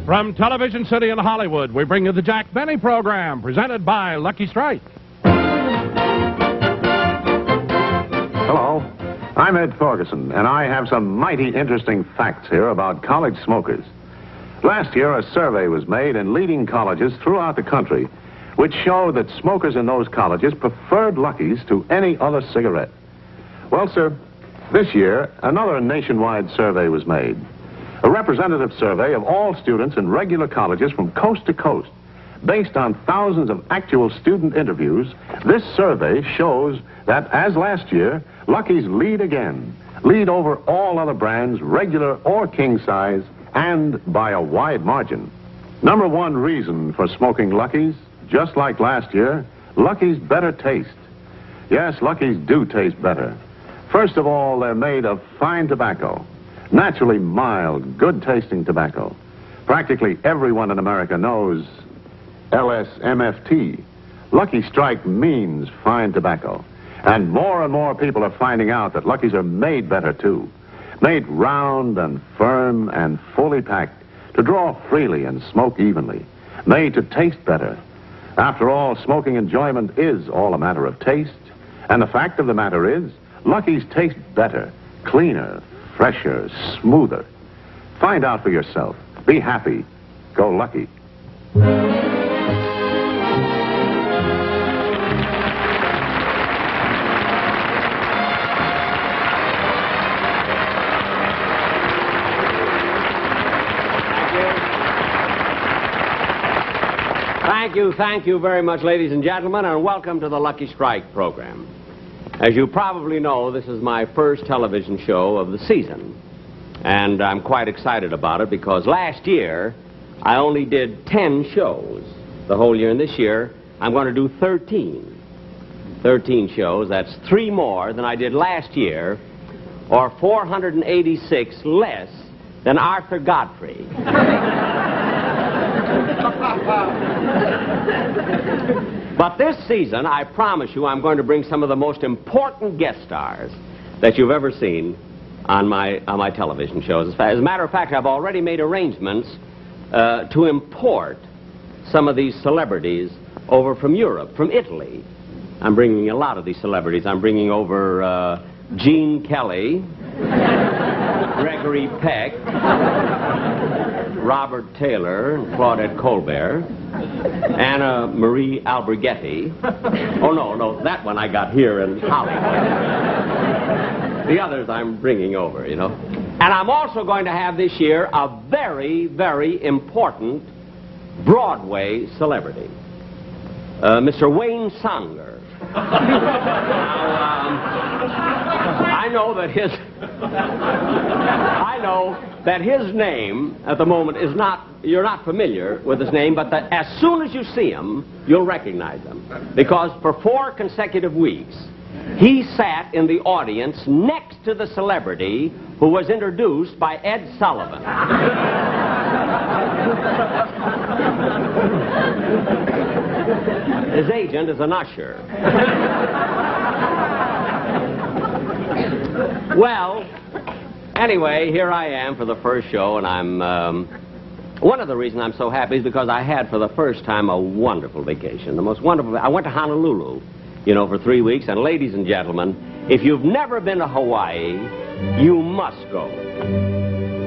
From Television City in Hollywood, we bring you the Jack Benny Program, presented by Lucky Strike. Hello, I'm Ed Ferguson, and I have some mighty interesting facts here about college smokers. Last year, a survey was made in leading colleges throughout the country, which showed that smokers in those colleges preferred Luckies to any other cigarette. Well, sir, this year, another nationwide survey was made. A representative survey of all students in regular colleges from coast to coast. Based on thousands of actual student interviews, this survey shows that, as last year, Luckies lead again. Lead over all other brands, regular or king size, and by a wide margin. Number one reason for smoking Luckies, just like last year, Luckies' better taste. Yes, Luckies do taste better. First of all, they're made of fine tobacco. Naturally mild, good-tasting tobacco. Practically everyone in America knows LSMFT. Lucky Strike means fine tobacco. And more people are finding out that Luckies are made better, too. Made round and firm and fully packed to draw freely and smoke evenly. Made to taste better. After all, smoking enjoyment is all a matter of taste. And the fact of the matter is, Luckies taste better, cleaner, fresher, smoother. Find out for yourself. Be happy. Go Lucky. Thank you very much, ladies and gentlemen, and welcome to the Lucky Strike program. As you probably know, this is my first television show of the season, and I'm quite excited about it because last year I only did 10 shows the whole year, and this year I'm going to do 13 shows. That's 3 more than I did last year, or 486 less than Arthur Godfrey. But this season, I promise you, I'm going to bring some of the most important guest stars that you've ever seen on my television shows. As a matter of fact, I've already made arrangements to import some of these celebrities over from Europe, from Italy. I'm bringing a lot of these celebrities. I'm bringing over Gene Kelly, Gregory Peck, Robert Taylor, Claudette Colbert, Anna Marie Alberghetti. Oh, no, that one I got here in Hollywood. The others I'm bringing over, you know. And I'm also going to have this year a very, very important Broadway celebrity, Mr. Wayne Sanger. I know that his name at the moment is not, you're not familiar with his name, but that as soon as you see him, you'll recognize him. Because for 4 consecutive weeks, he sat in the audience next to the celebrity who was introduced by Ed Sullivan. His agent is an usher. Well, anyway, here I am for the first show, and I'm... one of the reasons I'm so happy is because I had, for the first time, a wonderful vacation. The most wonderful... I went to Honolulu, you know, for 3 weeks, and ladies and gentlemen, if you've never been to Hawaii, you must go.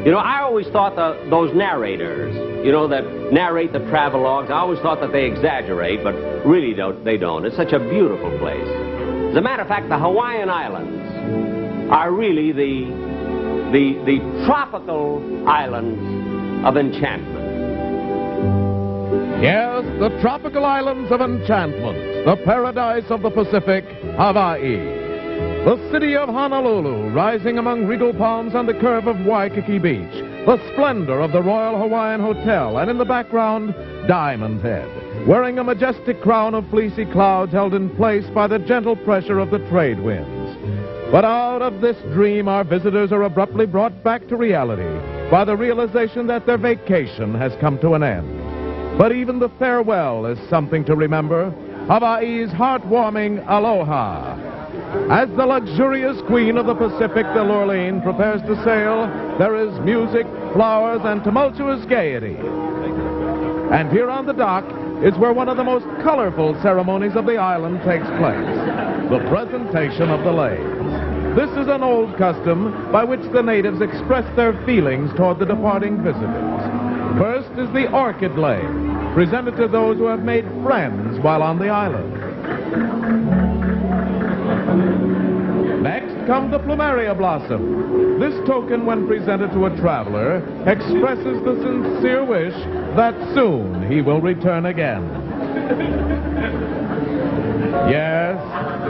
You know, I always thought those narrators, you know, that narrate the travelogues, I always thought that they exaggerate, but really they don't. It's such a beautiful place. As a matter of fact, the Hawaiian Islands are really the tropical islands of enchantment. Yes, the tropical islands of enchantment, the paradise of the Pacific, Hawaii. The city of Honolulu, rising among regal palms on the curve of Waikiki Beach. The splendor of the Royal Hawaiian Hotel, and in the background, Diamond Head, wearing a majestic crown of fleecy clouds held in place by the gentle pressure of the trade winds. But out of this dream, our visitors are abruptly brought back to reality by the realization that their vacation has come to an end. But even the farewell is something to remember. Hawaii's heartwarming aloha. As the luxurious queen of the Pacific, the Lurleen, prepares to sail, there is music, flowers, and tumultuous gaiety. And here on the dock is where one of the most colorful ceremonies of the island takes place, the presentation of the leis. This is an old custom by which the natives express their feelings toward the departing visitors. First is the orchid lei, presented to those who have made friends while on the island. Next comes the plumeria blossom. This token, when presented to a traveler, expresses the sincere wish that soon he will return again. Yes,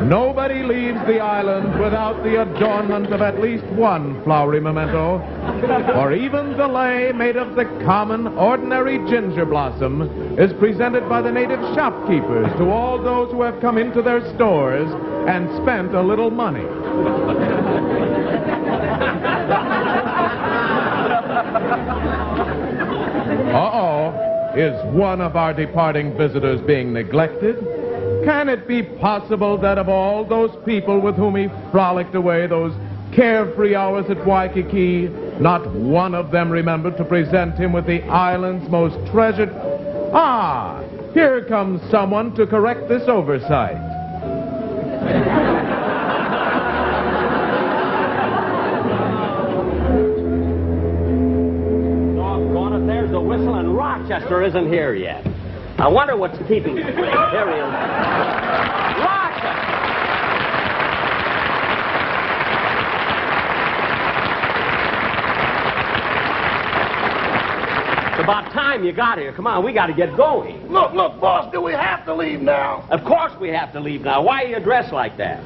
nobody leaves the island without the adornment of at least one flowery memento, or even the lei made of the common, ordinary ginger blossom is presented by the native shopkeepers to all those who have come into their stores and spent a little money. Uh-oh, is one of our departing visitors being neglected? Can it be possible that of all those people with whom he frolicked away those carefree hours at Waikiki, not one of them remembered to present him with the island's most treasured... Ah, here comes someone to correct this oversight. Doggone it, there's the whistle, and Rochester isn't here yet. I wonder what's keeping him. Here he is. Rochester! It's about time you got here. Come on, we got to get going. Look, boss, do we have to leave now? Of course we have to leave now. Why are you dressed like that?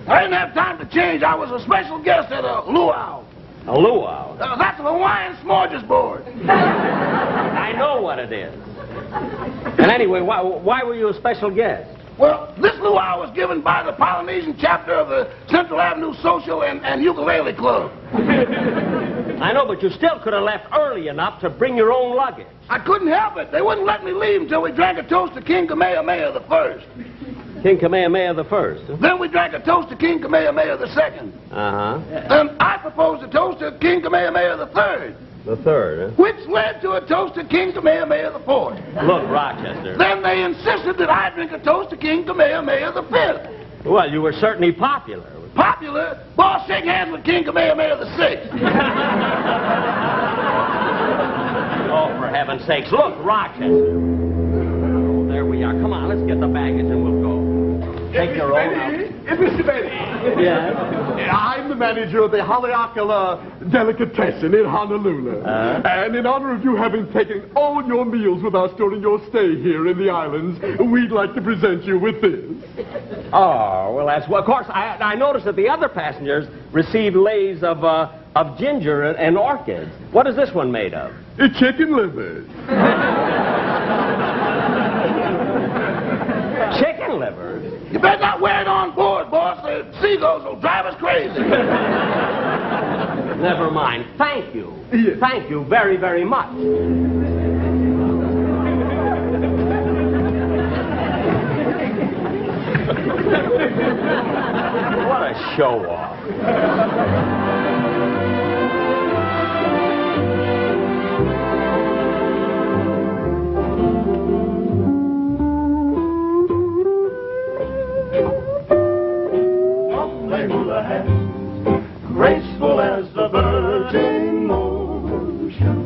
I didn't have time to change. I was a special guest at a luau. A luau? That's a Hawaiian smorgasbord. I know what it is. And anyway, why were you a special guest? Well, this luau was given by the Polynesian chapter of the Central Avenue Social and Ukulele Club. I know, but you still could have left early enough to bring your own luggage. I couldn't help it. They wouldn't let me leave until we drank a toast to King Kamehameha the First. King Kamehameha the First? Huh? Then we drank a toast to King Kamehameha the Second. Uh-huh. Then I proposed a toast to King Kamehameha the Third. The third, huh? Which led to a toast to King Kamehameha the Fourth. Look, Rochester. Then they insisted that I drink a toast to King Kamehameha the Fifth. Well, you were certainly popular. Popular? Boss, shake hands with King Kamehameha the Sixth. Oh, for heaven's sakes. Look, Rochester. Oh, there we are. Come on, let's get the baggage and we'll go. Take your own out. Mr. Benny. Yes? I'm the manager of the Haleakala Delicatessen in Honolulu. And in honor of you having taken all your meals with us during your stay here in the islands, we'd like to present you with this. Oh, well, that's... Well, of course, I noticed that the other passengers received leis of ginger and orchids. What is this one made of? Chicken liver. Chicken liver? You better not wear it on board, boss. The seagulls will drive us crazy. Never mind. Thank you. Yes. Thank you very, very much. What a show-off. Graceful as the virgin motion,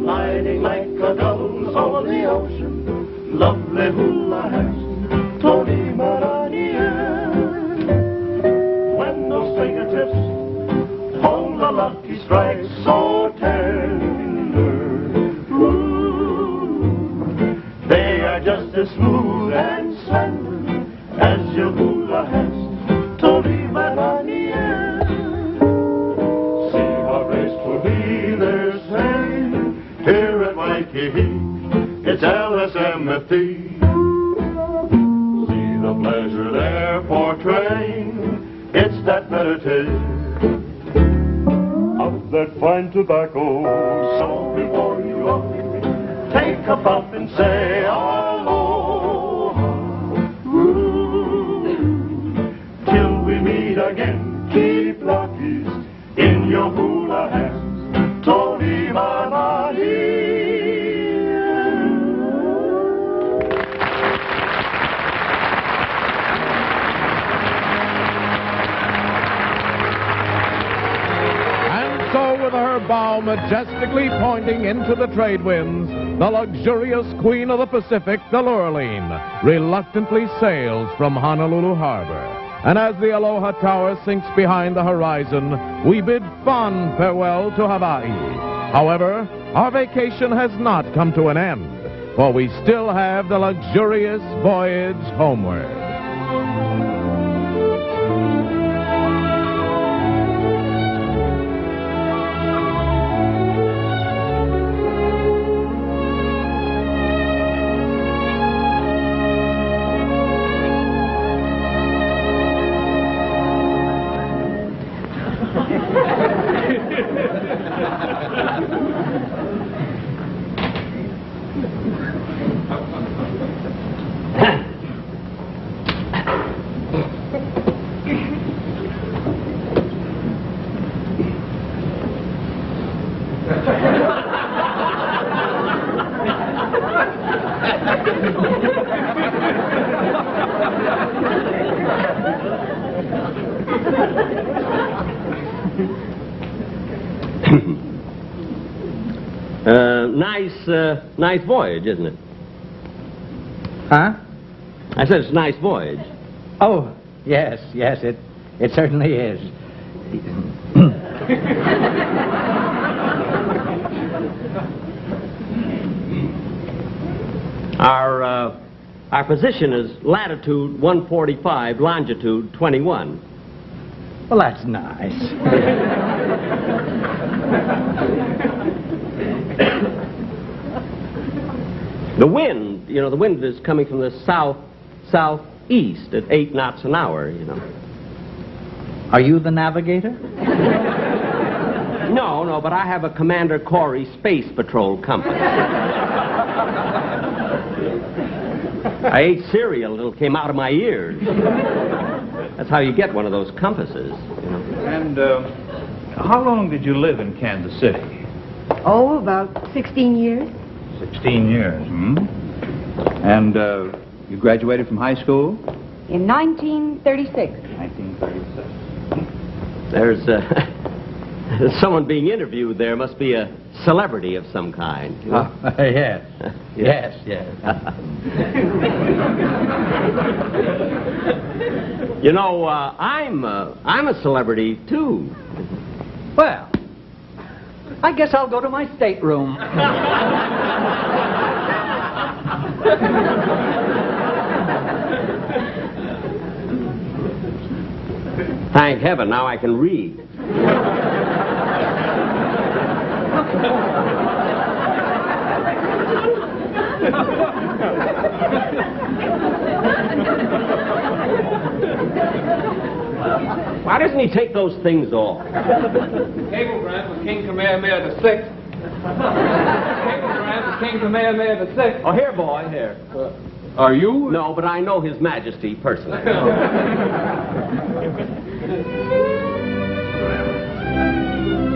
gliding like a gulls over the ocean. Lovely hula has Tony Maranier. When those fingertips hold the lucky strike so tender, they are just as smooth and slender as your hula has. See how gracefully they're swaying here at Waikiki. It's LSMFT. See the pleasure they're portraying. It's that meditative of that fine tobacco. So before you go, take a puff and say aloha. Ooh. bow majestically pointing into the trade winds, the luxurious queen of the Pacific, the Lurline, reluctantly sails from Honolulu Harbor. And as the Aloha Tower sinks behind the horizon, we bid fond farewell to Hawaii. However, our vacation has not come to an end, for we still have the luxurious voyage homeward. Nice voyage, isn't it? Huh? I said it's a nice voyage. Oh, yes, it certainly is. Our position is latitude 145, longitude 21. Well, that's nice. The wind, the wind is coming from the southeast at 8 knots an hour, Are you the navigator? No, but I have a Commander Corey Space Patrol compass. I ate cereal and it came out of my ears. That's how you get one of those compasses, And how long did you live in Kansas City? Oh, about 16 years. 16 years, And you graduated from high school? In 1936. 1936. There's someone being interviewed there. Must be a celebrity of some kind. Yes. Yes. I'm a celebrity, too. Well, I guess I'll go to my stateroom. Thank heaven, now I can read. Why doesn't he take those things off? Cablegram for King Kamehameha VI. Cablegram for King Kamehameha VI. Oh, here, boy, here. Are you? No, but I know His Majesty personally.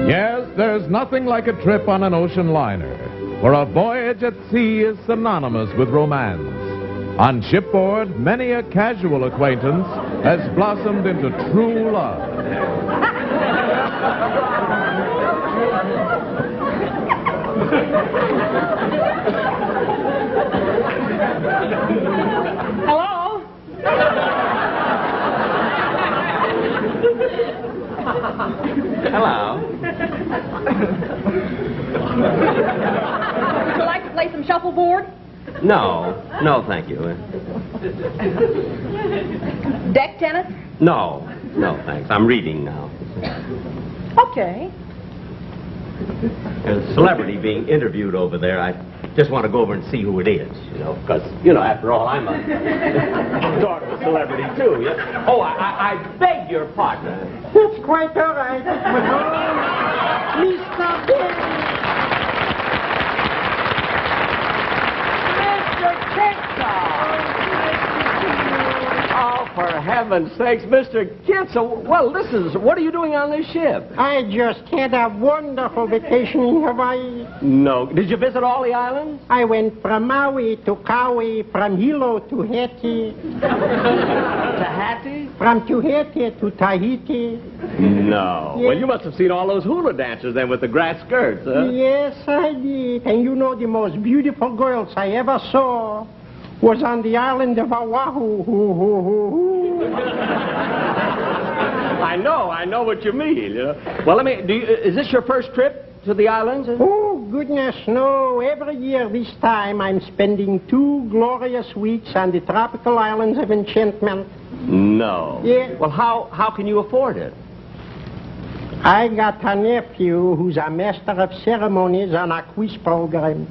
Yes, there's nothing like a trip on an ocean liner, for a voyage at sea is synonymous with romance. On shipboard, many a casual acquaintance has blossomed into true love. Hello? Hello. Would you like to play some shuffleboard? No, thank you. Deck tennis? No, thanks. I'm reading now. Okay. There's a celebrity being interviewed over there. I just want to go over and see who it is, because, after all, I'm a sort of a celebrity, too. Yeah? Oh, I beg your pardon. That's quite all right. Mr. Big. Mr. Kitzel. Oh, for heaven's sakes, Mr. Kitzel. Well, what are you doing on this ship? I just had a wonderful vacation in Hawaii. No. Did you visit all the islands? I went from Maui to Kauai, from Hilo to Haiti. Tahiti? From Tahiti to Tahiti. No. Yes. Well, you must have seen all those hula dancers then with the grass skirts, huh? Yes, I did. And you know the most beautiful girls I ever saw was on the island of Oahu. I know what you mean. You know? Well, is this your first trip to the islands? Oh, goodness, no. Every year this time I'm spending 2 glorious weeks on the tropical islands of enchantment. No. Yeah. Well, how can you afford it? I got a nephew who's a master of ceremonies on a quiz program.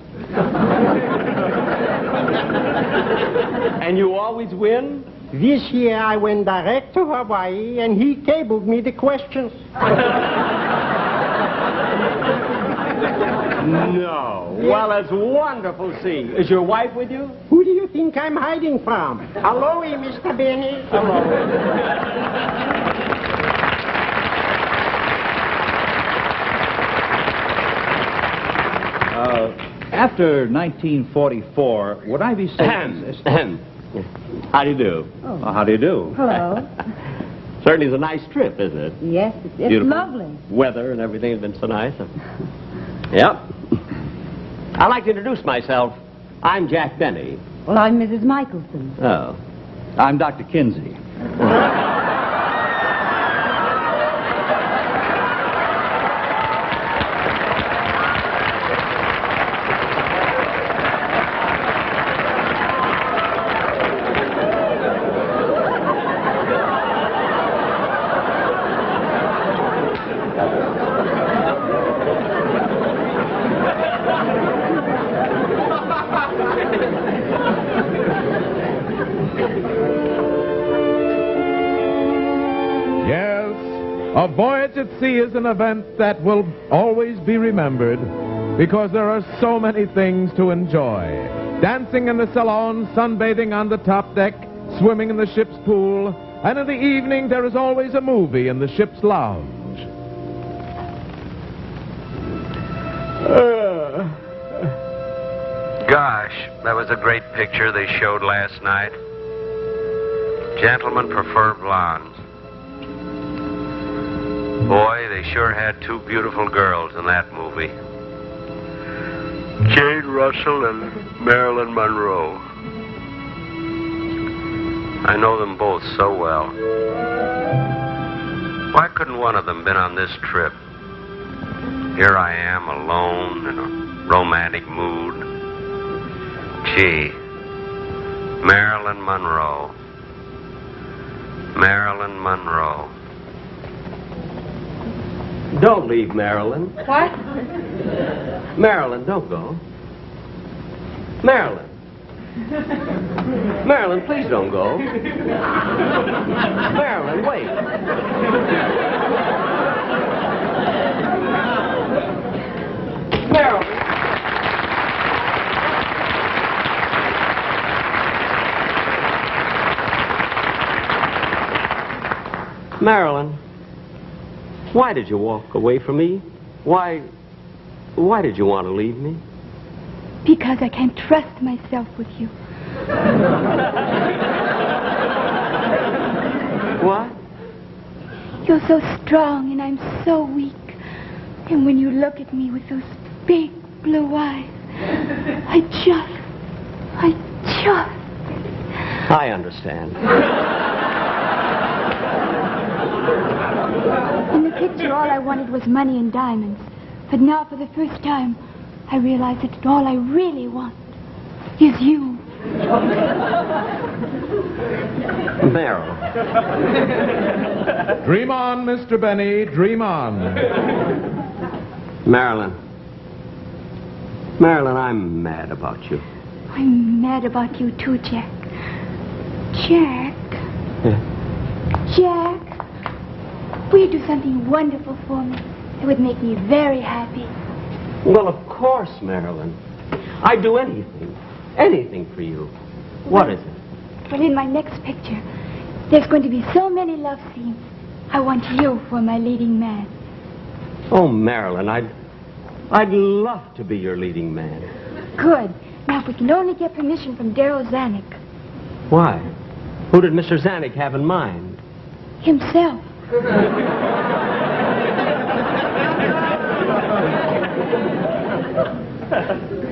And you always win? This year I went direct to Hawaii and he cabled me the questions. No. Well, it's wonderful seeing you. Is your wife with you? Who do you think I'm hiding from? Hello, Mr. Benny. Hello. After 1944, would I be safe? How do you do? Oh, how do you do? Hello. Certainly it's a nice trip, isn't it? Yes, it's Beautiful lovely. Weather and everything has been so nice. Yep. I'd like to introduce myself. I'm Jack Benny. Well, I'm Mrs. Michelson. Oh. I'm Dr. Kinsey. A voyage at sea is an event that will always be remembered because there are so many things to enjoy. Dancing in the salon, sunbathing on the top deck, swimming in the ship's pool, and in the evening there is always a movie in the ship's lounge. Gosh, that was a great picture they showed last night. Gentlemen prefer blondes. Boy, they sure had 2 beautiful girls in that movie. Jane Russell and Marilyn Monroe. I know them both so well. Why couldn't one of them been on this trip? Here I am, alone, in a romantic mood. Gee, Marilyn Monroe. Marilyn Monroe. Don't leave, Marilyn. What? Marilyn, don't go. Marilyn. Marilyn, please don't go. Marilyn, wait. Marilyn. Marilyn. Why did you walk away from me? Why did you want to leave me? Because I can't trust myself with you. What? You're so strong and I'm so weak. And when you look at me with those big blue eyes, I understand. In the picture, all I wanted was money and diamonds. But now, for the first time, I realize that all I really want is you. Meryl. Dream on, Mr. Benny, dream on. Marilyn. Marilyn, I'm mad about you. I'm mad about you, too, Jack. Jack. Yeah. Jack. Will you do something wonderful for me? It would make me very happy. Well, of course, Marilyn. I'd do anything. Anything for you. What is it? Well, in my next picture, There's going to be so many love scenes. I want you for my leading man. Oh, Marilyn, I'd love to be your leading man. Good. Now, if we can only get permission from Darryl Zanuck. Why? Who did Mr. Zanuck have in mind? Himself.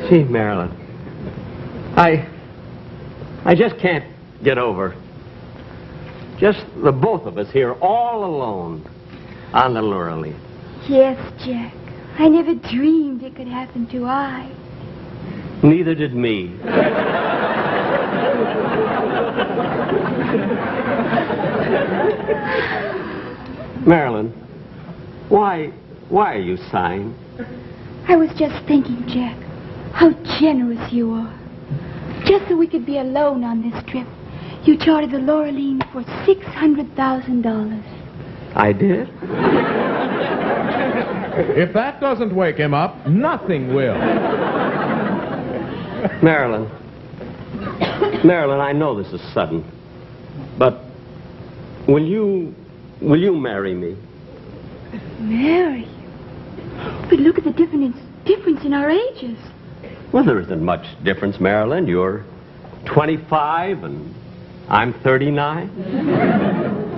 Gee, Marilyn, I just can't get over just the both of us here all alone on the Lurley. Yes, Jack. I never dreamed it could happen to I. Neither did me. Marilyn, why are you sighing? I was just thinking, Jack, how generous you are. Just so we could be alone on this trip, you chartered the Laureline for $600,000. I did? If that doesn't wake him up, nothing will. Marilyn, I know this is sudden, but will you marry me? Marry? But look at the difference in our ages. Well, there isn't much difference, Marilyn. You're 25 and I'm 39.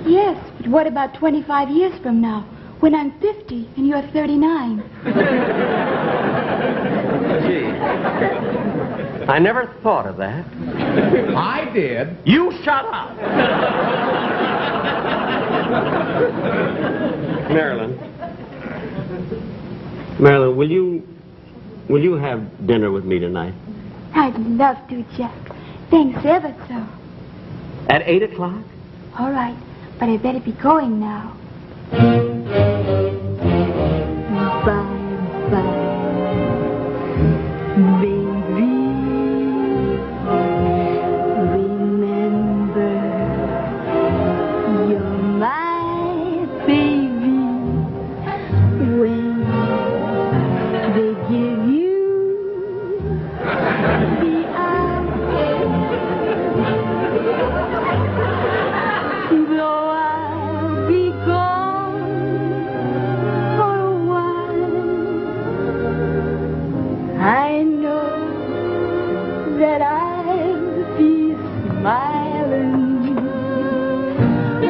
Yes, but what about 25 years from now, when I'm 50 and you're 39? Gee, I never thought of that. I did. You shut up! Marilyn, will you have dinner with me tonight? I'd love to, Jack. Thanks ever so. At 8 o'clock? All right, but I better be going now. Bye-bye, baby. Remember, you're my baby. When they give you the eye, though I'll be gone for a while, I know that I'll be smiling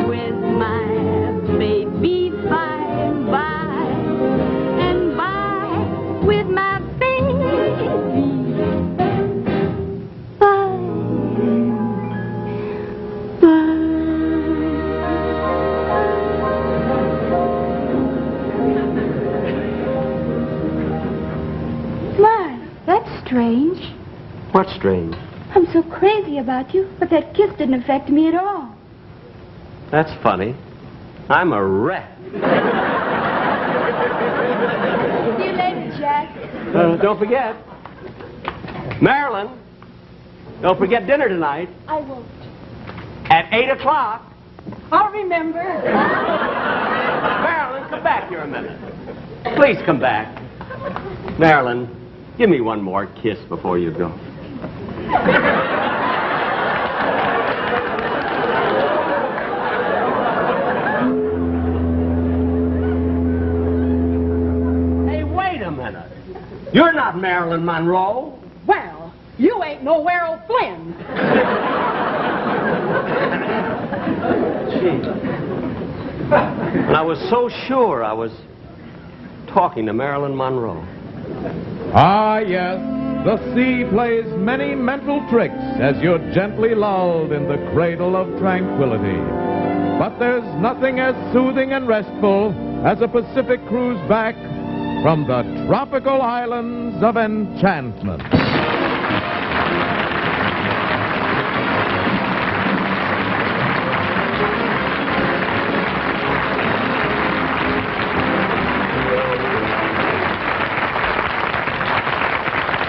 with my baby by and by, and by with my baby. Bye. My, that's strange. What's strange? I'm so crazy about you, but that kiss didn't affect me at all. That's funny. I'm a wreck. See you later, Jack. Don't forget. Marilyn, don't forget dinner tonight I won't. at 8 o'clock. I'll remember. Marilyn, come back here a minute. Please come back. Marilyn, give me one more kiss before you go. Hey, wait a minute. You're not Marilyn Monroe. Well, you ain't no Errol Flynn. Gee. And I was so sure I was talking to Marilyn Monroe. Ah, yes. The sea plays many mental tricks as you're gently lulled in the cradle of tranquility. But there's nothing as soothing and restful as a Pacific cruise back from the tropical islands of enchantment.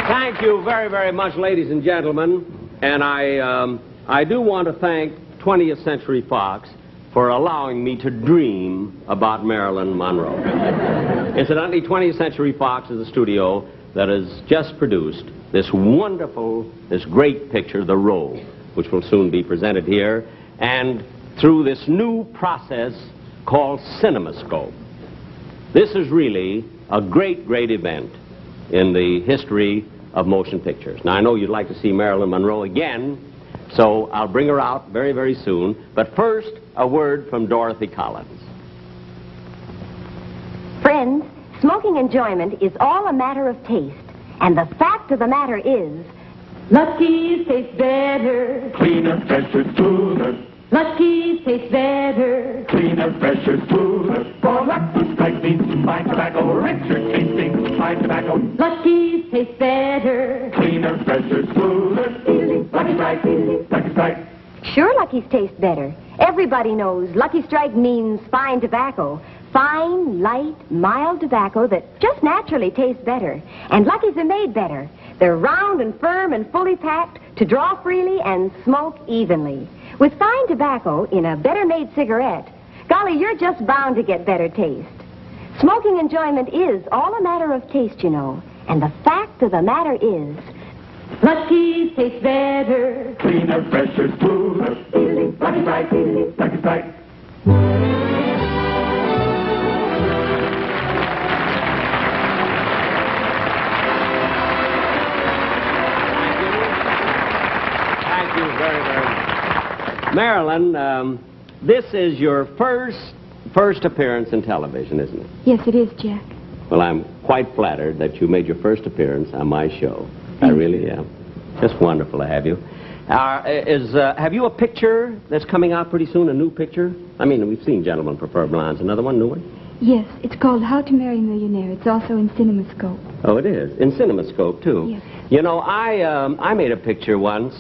Thank you very, very much, ladies and gentlemen. And I do want to thank 20th Century Fox for allowing me to dream about Marilyn Monroe. Incidentally, 20th Century Fox is the studio that has just produced this wonderful, this great picture, The Robe, which will soon be presented here. And through this new process called CinemaScope. This is really a great, great event in the history of motion pictures. Now, I know you'd like to see Marilyn Monroe again, so I'll bring her out very, very soon. But first, a word from Dorothy Collins. Friends, smoking enjoyment is all a matter of taste. And the fact of the matter is, Lucky's taste better. Cleaner, fresher, smoother. Lucky's taste better. Cleaner, fresher, smoother. For Lucky Strike means fine tobacco, richer tasting fine tobacco. Lucky's taste better. Cleaner, fresher, smoother. Lucky Strike, Lucky Strike. Sure, Lucky's taste better. Everybody knows Lucky Strike means fine tobacco. Fine, light, mild tobacco that just naturally tastes better. And Lucky's are made better. They're round and firm and fully packed to draw freely and smoke evenly. With fine tobacco in a better-made cigarette, golly, you're just bound to get better taste. Smoking enjoyment is all a matter of taste, you know. And the fact of the matter is, Lucky's taste better. Cleaner, fresher, smoother. Lucky Strike, Lucky Strike. Thank you very, very much. Marilyn, this is your first appearance in television, isn't it? Yes, it is, Jack. Well, I'm quite flattered that you made your first appearance on my show. I really am. Just wonderful to have you. Have you a picture that's coming out pretty soon, a new picture? I mean, we've seen Gentlemen Prefer Blondes. Another one, new one? Yes, it's called How to Marry a Millionaire. It's also in CinemaScope. Oh, it is? In CinemaScope, too? Yes. You know, I made a picture once.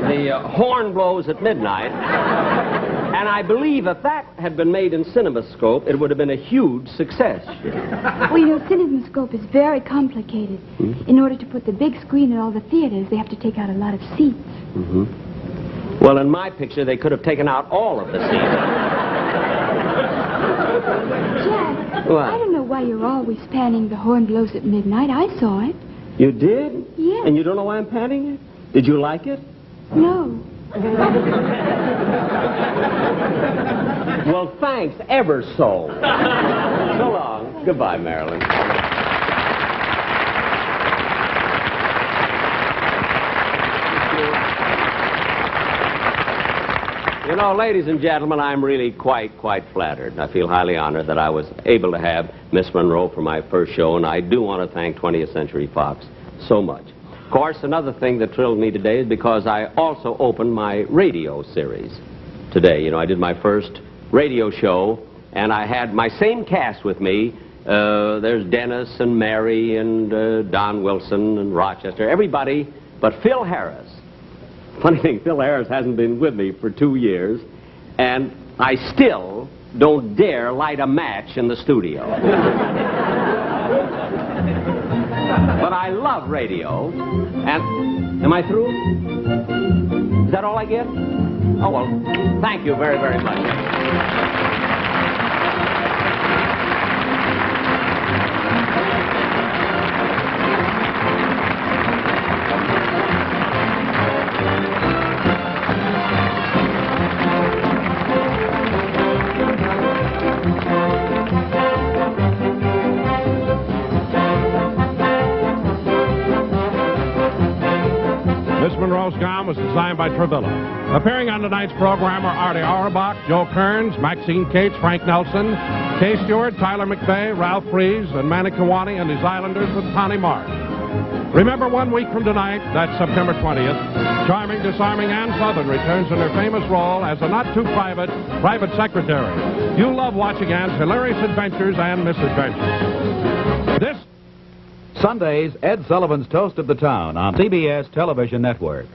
The horn blows at midnight. And I believe if that had been made in CinemaScope, it would have been a huge success. Well, you know, CinemaScope is very complicated. In order to put the big screen in all the theaters, they have to take out a lot of seats. Well, in my picture, they could have taken out all of the seats. Jack, What? I don't know why you're always panning The Horn Blows at Midnight. I saw it. You did? Yes. And you don't know why I'm panning it? Did you like it? No. Well, thanks ever so. So long. Goodbye, Marilyn. You know, ladies and gentlemen, I'm really quite flattered. I feel highly honored that I was able to have Miss Monroe for my first show, and I do want to thank 20th Century Fox so much. Of course, another thing that thrilled me today is because I also opened my radio series today. You know, I did my first radio show, and I had my same cast with me. There's Dennis and Mary and Don Wilson and Rochester, everybody but Phil Harris. Funny thing, Phil Harris hasn't been with me for 2 years, and I still don't dare light a match in the studio. But I love radio, and am I through? Is that all I get? Oh, well, thank you very, very much. Monroe's Gown was designed by Travelogue. Appearing on tonight's program are Artie Auerbach, Joe Kearns, Maxine Cates, Frank Nelson, Kay Stewart, Tyler McVeigh, Ralph Fries, and Manny Kawani and his Islanders with Connie Marsh. Remember, 1 week from tonight, that's September 20th, charming, disarming Ann Southern returns in her famous role as a not-too-private private secretary. You'll love watching Ann's hilarious adventures and misadventures. This Sundays, Ed Sullivan's Toast of the Town on CBS Television Network.